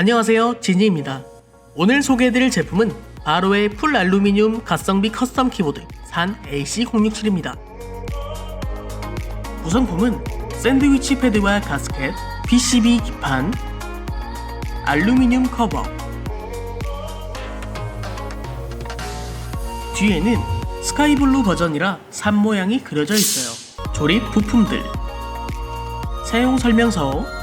안녕하세요, 지니입니다. 오늘 소개해드릴 제품은 바로의 풀 알루미늄 가성비 커스텀 키보드 산 AC067입니다. 구성품은 샌드위치 패드와 가스켓, PCB 기판, 알루미늄 커버, 뒤에는 스카이블루 버전이라 산 모양이 그려져 있어요. 조립 부품들, 사용 설명서,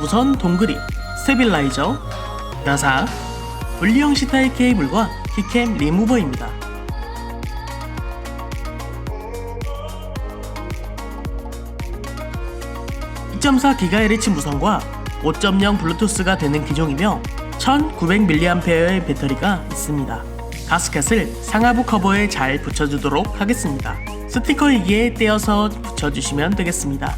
무선 동그립, 스테빌라이저, 나사, 분리형 C타입 케이블과 키캠 리무버입니다. (2.4GHz) 무선과 5.0 블루투스가 되는 기종이며 1900mAh의 배터리가 있습니다. 가스켓을 상하부 커버에 잘 붙여주도록 하겠습니다. 스티커이기에 떼어서 붙여주시면 되겠습니다.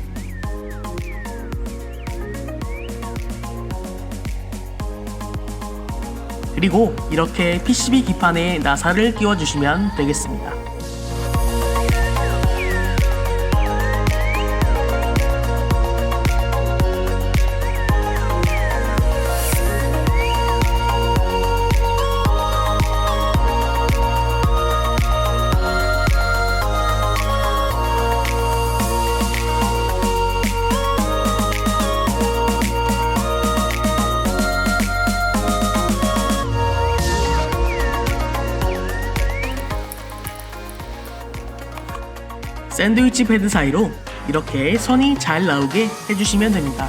그리고 이렇게 PCB 기판에 나사를 끼워주시면 되겠습니다. 샌드위치 패드 사이로 이렇게 선이 잘 나오게 해주시면 됩니다.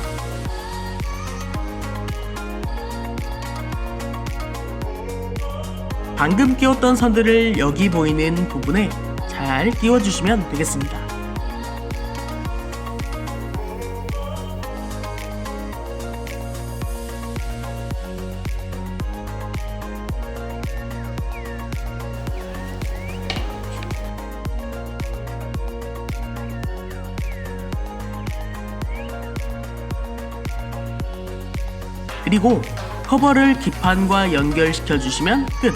방금 끼웠던 선들을 여기 보이는 부분에 잘 끼워주시면 되겠습니다. 그리고 커버를 기판과 연결시켜 주시면 끝!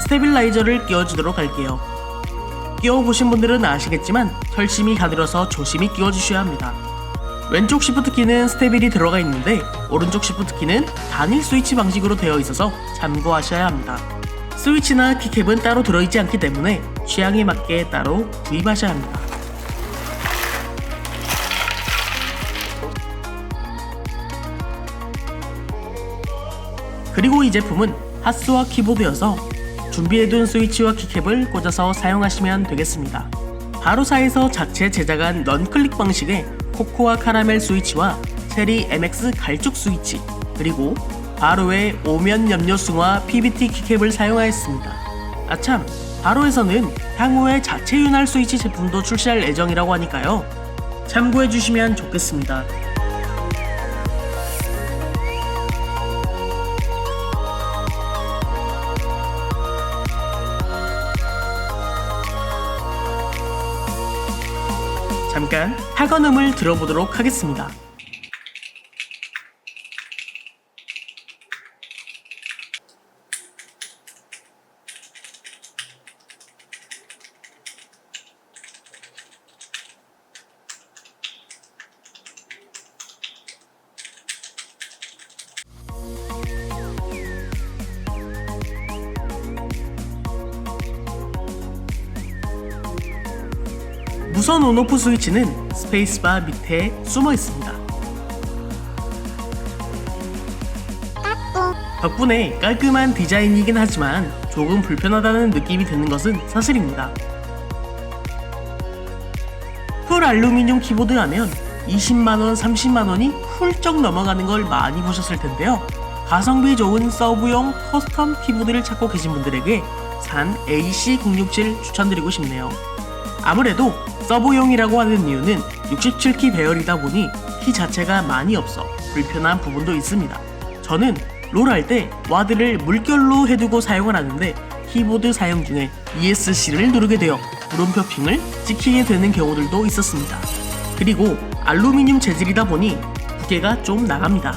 스테빌라이저를 끼워주도록 할게요. 끼워보신 분들은 아시겠지만 철심이 가늘어서 조심히 끼워주셔야 합니다. 왼쪽 시프트 키는 스테빌이 들어가 있는데 오른쪽 시프트 키는 단일 스위치 방식으로 되어 있어서 참고하셔야 합니다. 스위치나 키캡은 따로 들어있지 않기 때문에 취향에 맞게 따로 구입하셔야 합니다. 그리고 이 제품은 핫스와 키보드여서 준비해둔 스위치와 키캡을 꽂아서 사용하시면 되겠습니다. 바로사에서 자체 제작한 넌클릭 방식의 코코아 카라멜 스위치와 체리 MX 갈쭉 스위치, 그리고 바로의 오면 염료승화 PBT 키캡을 사용하였습니다. 아참, 바로에서는 향후에 자체 윤활 스위치 제품도 출시할 예정이라고 하니까요. 참고해주시면 좋겠습니다. 잠깐 학원음을 들어보도록 하겠습니다. 무선 온오프 스위치는 스페이스바 밑에 숨어 있습니다. 덕분에 깔끔한 디자인이긴 하지만 조금 불편하다는 느낌이 드는 것은 사실입니다. 풀 알루미늄 키보드 하면 20만원, 30만원이 훌쩍 넘어가는 걸 많이 보셨을 텐데요. 가성비 좋은 서브용 커스텀 키보드를 찾고 계신 분들에게 산 AC067 추천드리고 싶네요. 아무래도 서브용이라고 하는 이유는 67키 배열이다 보니 키 자체가 많이 없어 불편한 부분도 있습니다. 저는 롤할 때 와드를 물결로 해두고 사용을 하는데 키보드 사용 중에 ESC를 누르게 되어 물음표 핑을 찍히게 되는 경우들도 있었습니다. 그리고 알루미늄 재질이다 보니 무게가 좀 나갑니다.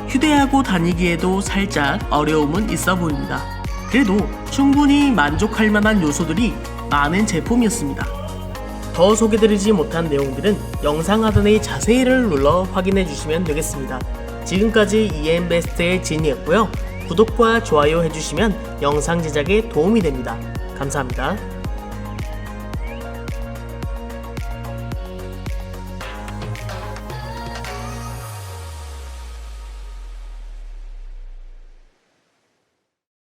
휴대하고 다니기에도 살짝 어려움은 있어 보입니다. 그래도 충분히 만족할 만한 요소들이 많은 제품이었습니다. 더 소개드리지 못한 내용들은 영상 하단의 자세히를 눌러 확인해 주시면 되겠습니다. 지금까지 EM베스트의 진이었고요. 구독과 좋아요 해주시면 영상 제작에 도움이 됩니다. 감사합니다.